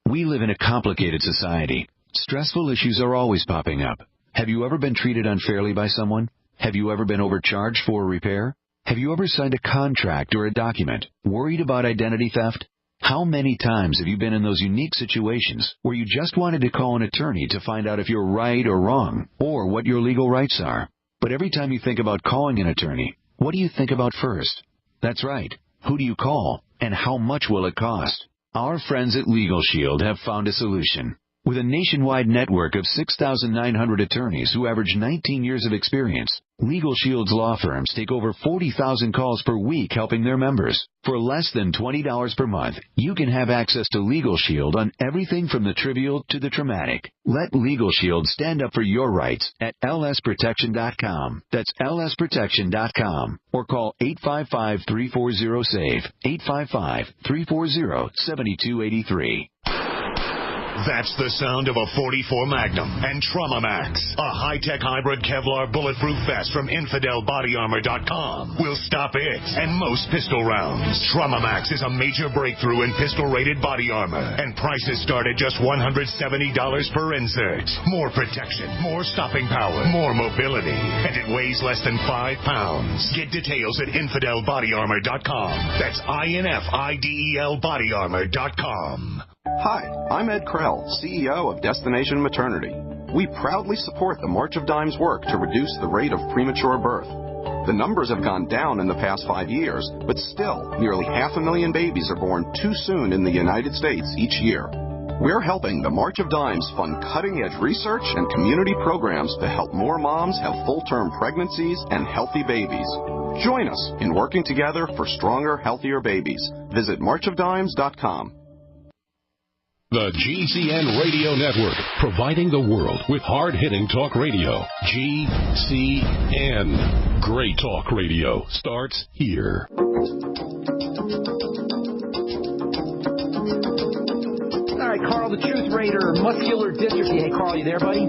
We live in a complicated society. Stressful issues are always popping up. Have you ever been treated unfairly by someone? Have you ever been overcharged for a repair? Have you ever signed a contract or a document? Worried about identity theft? How many times have you been in those unique situations where you just wanted to call an attorney to find out if you're right or wrong, or what your legal rights are? But every time you think about calling an attorney, what do you think about first? That's right. Who do you call, and how much will it cost? Our friends at Legal Shield have found a solution. With a nationwide network of 6,900 attorneys who average 19 years of experience, Legal Shield's law firms take over 40,000 calls per week helping their members. For less than $20 per month, you can have access to Legal Shield on everything from the trivial to the traumatic. Let Legal Shield stand up for your rights at lsprotection.com. That's lsprotection.com. Or call 855-340-SAVE, 855-340-7283. That's the sound of a .44 Magnum and Trauma Max, a high-tech hybrid Kevlar bulletproof vest from InfidelBodyArmor.com. Will stop it and most pistol rounds. Trauma Max is a major breakthrough in pistol-rated body armor, and prices start at just $170 per insert. More protection, more stopping power, more mobility, and it weighs less than 5 pounds. Get details at InfidelBodyArmor.com. That's INFIDEL-BodyArmor.com. Hi, I'm Ed Krell, CEO of Destination Maternity. We proudly support the March of Dimes work to reduce the rate of premature birth. The numbers have gone down in the past 5 years, but still, nearly 500,000 babies are born too soon in the United States each year. We're helping the March of Dimes fund cutting-edge research and community programs to help more moms have full-term pregnancies and healthy babies. Join us in working together for stronger, healthier babies. Visit marchofdimes.com. The GCN Radio Network, providing the world with hard-hitting talk radio. GCN. Great talk radio starts here. All right, Carl, the Truth Raider, muscular dystrophy. Hey, Carl, you there, buddy?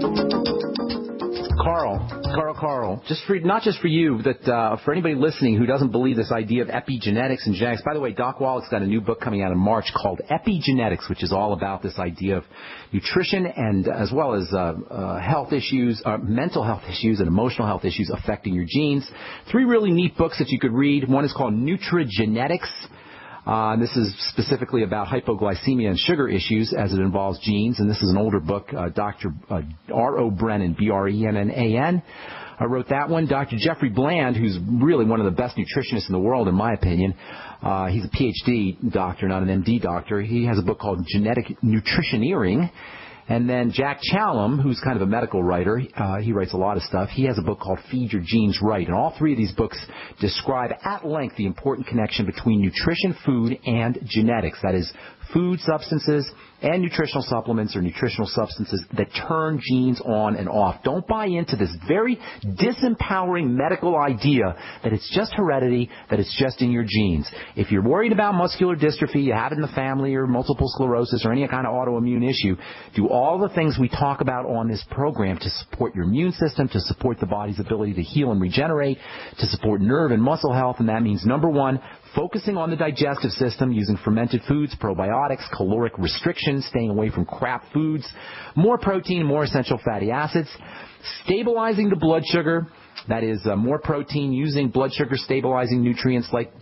Carl, not just for you, but for anybody listening who doesn't believe this idea of epigenetics and genetics. By the way, Doc Wallach's got a new book coming out in March called Epigenetics, which is all about this idea of nutrition and as well as health issues, mental health issues and emotional health issues affecting your genes. 3 really neat books that you could read. One is called Nutrigenetics. This is specifically about hypoglycemia and sugar issues as it involves genes, and this is an older book. Dr. R.O. Brennan, B-R-E-N-N-A-N, wrote that one. Dr. Jeffrey Bland, who's really one of the best nutritionists in the world, in my opinion, he's a Ph.D. doctor, not an M.D. doctor. He has a book called Genetic Nutritioneering. And then Jack Challam, who's kind of a medical writer, he writes a lot of stuff. He has a book called Feed Your Genes Right. And all 3 of these books describe at length the important connection between nutrition, food, and genetics. That is, food substances and nutritional supplements or nutritional substances that turn genes on and off. Don't buy into this very disempowering medical idea that it's just heredity, that it's just in your genes. If you're worried about muscular dystrophy, you have it in the family, or multiple sclerosis, or any kind of autoimmune issue, do all the things we talk about on this program to support your immune system, to support the body's ability to heal and regenerate, to support nerve and muscle health, and that means, number 1, focusing on the digestive system using fermented foods, probiotics, caloric restrictions, staying away from crap foods, more protein, more essential fatty acids, stabilizing the blood sugar, that is more protein using blood sugar stabilizing nutrients like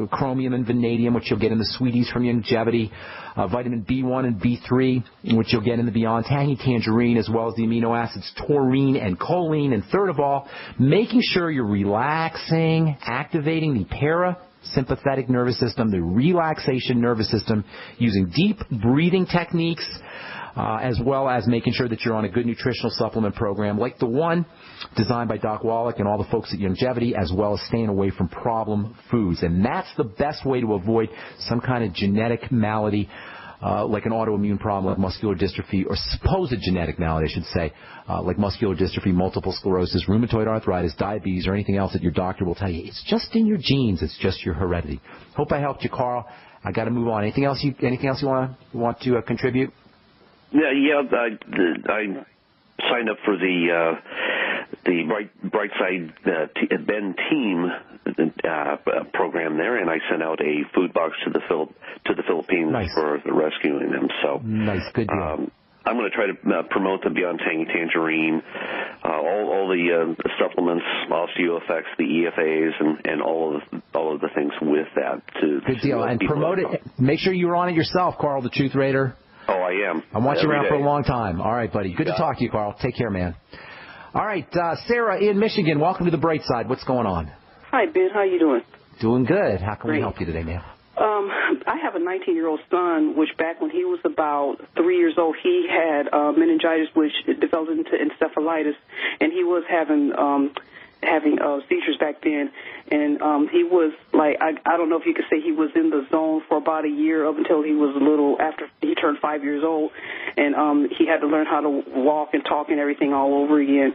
chromium and vanadium, which you'll get in the Sweeties from Longevity, vitamin B1 and B3, which you'll get in the Beyond Tangy Tangerine, as well as the amino acids taurine and choline. And third of all, making sure you're relaxing, activating the parasympathetic nervous system, the relaxation nervous system, using deep breathing techniques, as well as making sure that you're on a good nutritional supplement program like the one designed by Doc Wallach and all the folks at Longevity, as well as staying away from problem foods. And that's the best way to avoid some kind of genetic malady, like an autoimmune problem like muscular dystrophy, or supposed genetic malady, I should say, like muscular dystrophy, multiple sclerosis, rheumatoid arthritis, diabetes, or anything else that your doctor will tell you. It's just in your genes. It's just your heredity. Hope I helped you, Carl. I got to move on. Anything else you want to contribute? Yeah. I signed up for the Brightside Ben Team program there, and I sent out a food box to the Philippines for rescuing them. So nice, good deal. I'm going to try to promote the Beyond Tangy Tangerine, all the supplements, OsteoFX, the EFAs, and all of the things with that. Good deal, and promote it. Make sure you're on it yourself, Carl, the Truth Raider. Oh, I am. I want you around for a long time. All right, buddy. Good to talk to you, Carl. Take care, man. All right, Sarah in Michigan, welcome to the Bright Side. What's going on? Hi, Ben. How you doing? Doing good. How can we help you today, man? I have a 19-year-old son, which back when he was about 3 years old, he had meningitis, which developed into encephalitis, and he was having seizures back then. And he was like, I don't know if you could say he was in the zone for about a year up until he was a little after he turned 5 years old. And he had to learn how to walk and talk and everything all over again.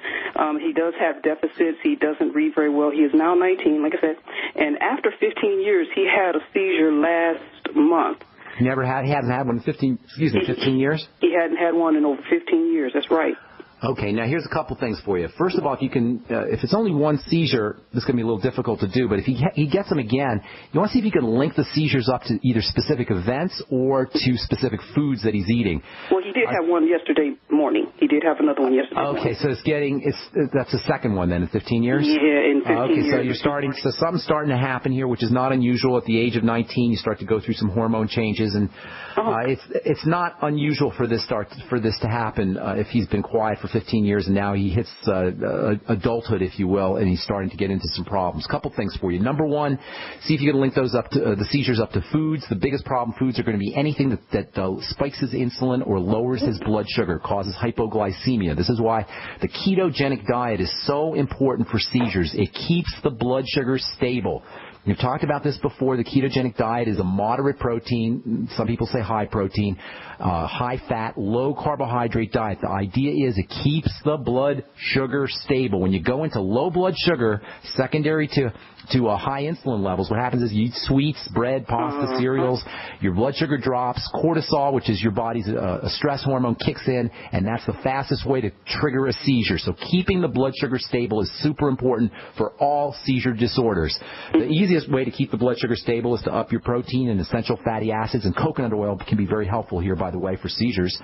He does have deficits. He doesn't read very well. He is now 19, like I said. And after 15 years, he had a seizure last month. He hasn't had one in 15 years? He hadn't had one in over 15 years. That's right. Okay, now here's a couple things for you. First of all, if you can, if it's only one seizure, this is going to be a little difficult to do. But if he gets them again, you want to see if you can link the seizures up to either specific events or to specific foods that he's eating. Well, he did have one yesterday morning. He did have another one yesterday morning. Okay, so that's the second one then in 15 years? Yeah, in 15 years. So something's starting to happen here, which is not unusual. At the age of 19, you start to go through some hormone changes, and it's not unusual for this to happen if he's been quiet for 15 years and now he hits adulthood, if you will, and he's starting to get into some problems. Couple things for you. Number one, see if you can link those up to the seizures up to foods. The biggest problem foods are going to be anything that spikes his insulin or lowers his blood sugar, causes hypoglycemia. This is why the ketogenic diet is so important for seizures. It keeps the blood sugar stable. We've talked about this before. The ketogenic diet is a moderate protein, some people say high protein, high fat, low carbohydrate diet. The idea is it keeps the blood sugar stable. When you go into low blood sugar, secondary to high insulin levels, what happens is you eat sweets, bread, pasta, cereals, your blood sugar drops, cortisol, which is your body's a stress hormone, kicks in, and that's the fastest way to trigger a seizure. So keeping the blood sugar stable is super important for all seizure disorders. The easiest way to keep the blood sugar stable is to up your protein and essential fatty acids, and coconut oil can be very helpful here, by the way, for seizures.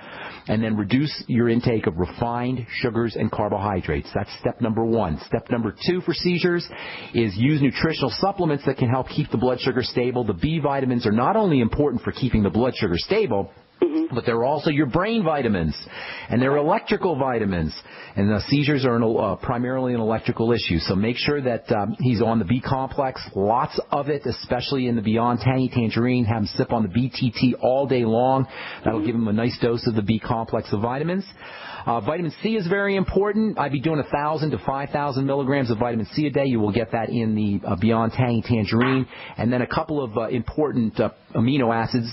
And then reduce your intake of refined sugars and carbohydrates. That's step number one. Step number two for seizures is use nutritional supplements that can help keep the blood sugar stable. The B vitamins are not only important for keeping the blood sugar stable, but they're also your brain vitamins, and they're electrical vitamins. And the seizures are primarily an electrical issue. So make sure that he's on the B complex, lots of it, especially in the Beyond Tangy Tangerine. Have him sip on the BTT all day long. That'll give him a nice dose of the B complex of vitamins. Vitamin C is very important. I'd be doing 1,000 to 5,000 milligrams of vitamin C a day. You will get that in the Beyond Tangy Tangerine. And then a couple of important amino acids.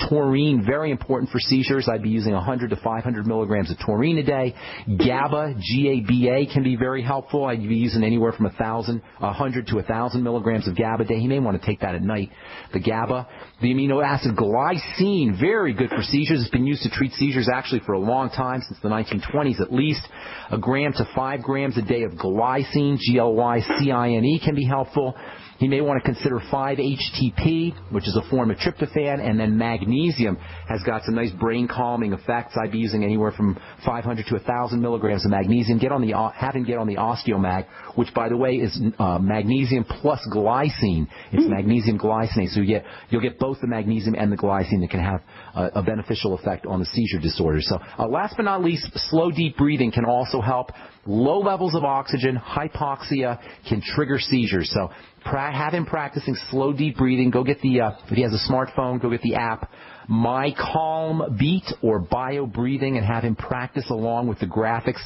Taurine, very important for seizures. I'd be using 100 to 500 milligrams of taurine a day. GABA, G-A-B-A, can be very helpful. I'd be using anywhere from 100 to 1,000 milligrams of GABA a day. He may want to take that at night. The GABA. The amino acid glycine, very good for seizures. It's been used to treat seizures actually for a long time, since the 1920s at least. 1 gram to 5 grams a day of glycine, G-L-Y-C-I-N-E, can be helpful. He may want to consider 5-HTP, which is a form of tryptophan, and then magnesium has got some nice brain calming effects. I'd be using anywhere from 500 to 1,000 milligrams of magnesium. Have him get on the Osteomag, which, by the way, is magnesium plus glycine. It's magnesium glycinate, so you'll get both the magnesium and the glycine that can have a beneficial effect on the seizure disorder. So last but not least, slow, deep breathing can also help. Low levels of oxygen, hypoxia, can trigger seizures. So have him practicing slow, deep breathing. Go get if he has a smartphone, go get the app My Calm Beat or Bio Breathing, and have him practice along with the graphics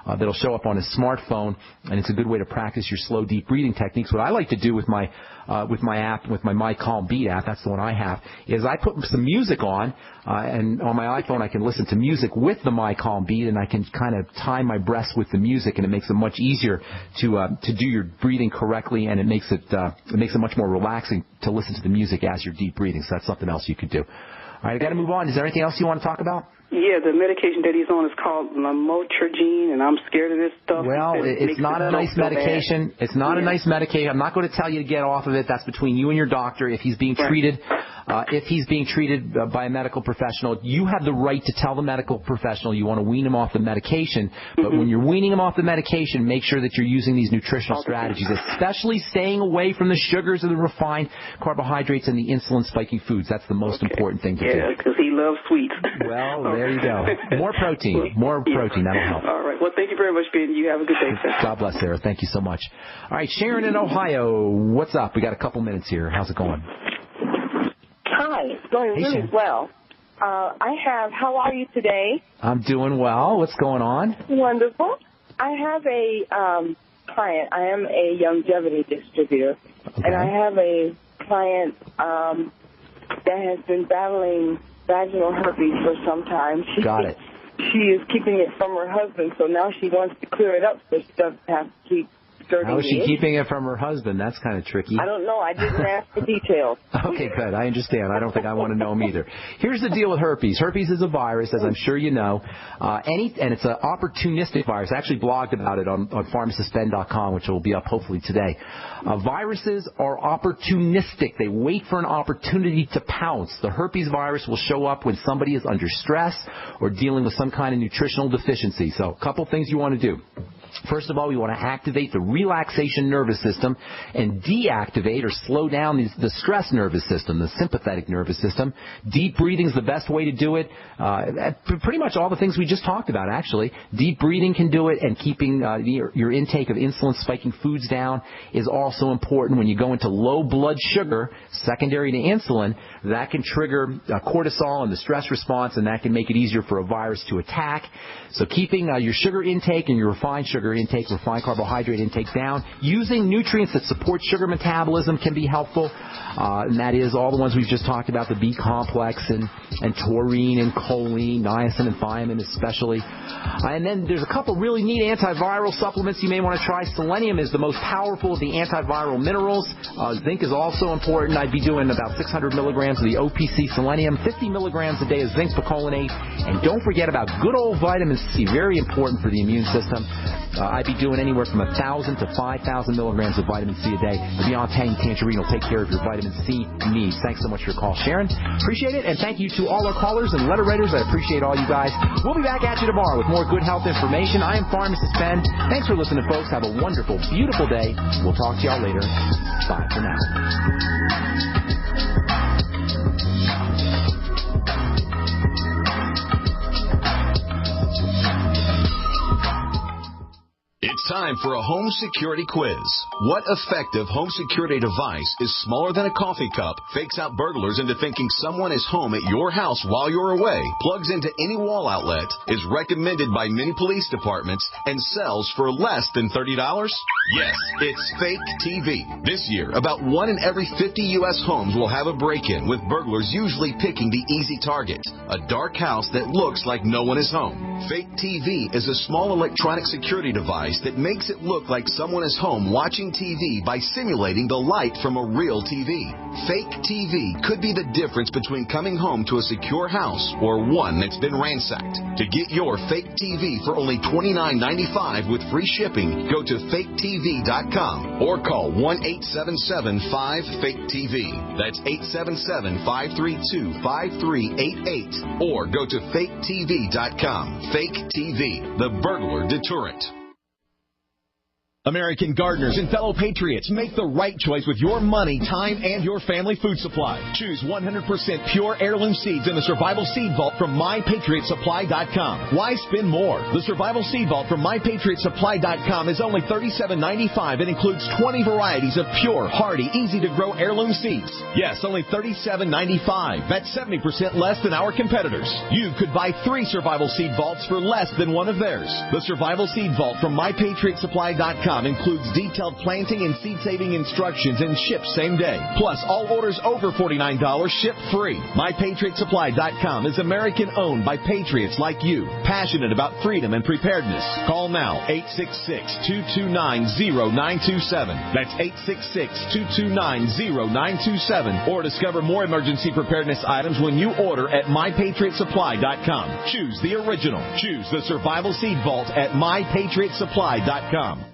that'll show up on his smartphone. And it's a good way to practice your slow, deep breathing techniques. What I like to do with my app, with my Calm Beat app, that's the one I have, is I put some music on, and on my iPhone I can listen to music with the My Calm Beat, and I can kind of time my breaths with the music, and it makes it much easier to do your breathing correctly, and it makes it much more relaxing to listen to the music as you're deep breathing. So that's something else you could do. All right, I got to move on. Is there anything else you want to talk about? Yeah, the medication that he's on is called lamotrigine, and I'm scared of this stuff. Well, it's not a nice medication. It's not a nice medication. I'm not going to tell you to get off of it. That's between you and your doctor. If he's being treated, by a medical professional, you have the right to tell the medical professional you want to wean him off the medication. But when you're weaning him off the medication, make sure that you're using these nutritional strategies, especially staying away from the sugars and the refined carbohydrates and the insulin-spiking foods. That's the most important thing to do. Yeah, because he loves sweets. Well, there you go. More protein. That'll help. All right. Well, thank you very much, Ben. You have a good day, sir. God bless, Sarah. Thank you so much. All right, Sharon in Ohio. What's up? We got a couple minutes here. How's it going? Hi. going Hey, really Sharon. well. How are you today? I'm doing well. What's going on? Wonderful. I have a client. I am a longevity distributor, and I have a client that has been battling vaginal herpes for some time. Got it. She is keeping it from her husband, so now she wants to clear it up so she doesn't have to keep skirting How is she the keeping it from her husband? That's kind of tricky. I don't know. I didn't ask for details. Okay, good. I understand. I don't think I want to know them either. Here's the deal with herpes. Herpes is a virus, as I'm sure you know, and it's an opportunistic virus. I actually blogged about it on pharmacistben.com, which will be up hopefully today. Viruses are opportunistic. They wait for an opportunity to pounce. The herpes virus will show up when somebody is under stress or dealing with some kind of nutritional deficiency. So a couple things you want to do. First of all, we want to activate the relaxation nervous system and deactivate or slow down the stress nervous system, the sympathetic nervous system. Deep breathing is the best way to do it. Pretty much all the things we just talked about, actually. Deep breathing can do it, and keeping your intake of insulin-spiking foods down is also important. When you go into low blood sugar, secondary to insulin, that can trigger cortisol and the stress response, and that can make it easier for a virus to attack. So keeping your sugar intake and your refined sugar intake, refined carbohydrate intake down, using nutrients that support sugar metabolism can be helpful, and that is all the ones we've just talked about, the B complex and taurine and choline, niacin and thiamine especially. And then there's a couple really neat antiviral supplements you may want to try. Selenium is the most powerful of the antiviral minerals. Zinc is also important. I'd be doing about 600 milligrams of the OPC selenium, 50 milligrams a day of zinc picolinate, and don't forget about good old vitamin C, very important for the immune system. I'd be doing anywhere from 1,000 to 5,000 milligrams of vitamin C a day. The Beyond Pain Tangerine will take care of your vitamin C needs. Thanks so much for your call, Sharon. Appreciate it, and thank you to all our callers and letter writers. I appreciate all you guys. We'll be back at you tomorrow with more good health information. I am Pharmacist Ben. Thanks for listening, folks. Have a wonderful, beautiful day. We'll talk to y'all later. Bye for now. It's time for a home security quiz. What effective home security device is smaller than a coffee cup, fakes out burglars into thinking someone is home at your house while you're away, plugs into any wall outlet, is recommended by many police departments, and sells for less than $30? Yes, it's Fake TV. This year, about 1 in every 50 U.S. homes will have a break-in, with burglars usually picking the easy target, a dark house that looks like no one is home. Fake TV is a small electronic security device that makes it look like someone is home watching TV by simulating the light from a real TV. Fake TV could be the difference between coming home to a secure house or one that's been ransacked. To get your Fake TV for only $29.95 with free shipping, go to faketv.com or call 1-877-5-FAKE-TV. That's 877-532-5388 or go to faketv.com. Fake TV, the burglar deterrent. American gardeners and fellow patriots, make the right choice with your money, time, and your family food supply. Choose 100% pure heirloom seeds in the Survival Seed Vault from MyPatriotSupply.com. Why spend more? The Survival Seed Vault from MyPatriotSupply.com is only $37.95 and includes 20 varieties of pure, hardy, easy-to-grow heirloom seeds. Yes, only $37.95. That's 70% less than our competitors. You could buy 3 Survival Seed Vaults for less than one of theirs. The Survival Seed Vault from MyPatriotSupply.com includes detailed planting and seed-saving instructions and ships same day. Plus, all orders over $49 ship free. MyPatriotSupply.com is American-owned by patriots like you, passionate about freedom and preparedness. Call now, 866-229-0927. That's 866-229-0927. Or discover more emergency preparedness items when you order at MyPatriotSupply.com. Choose the original. Choose the Survival Seed Vault at MyPatriotSupply.com.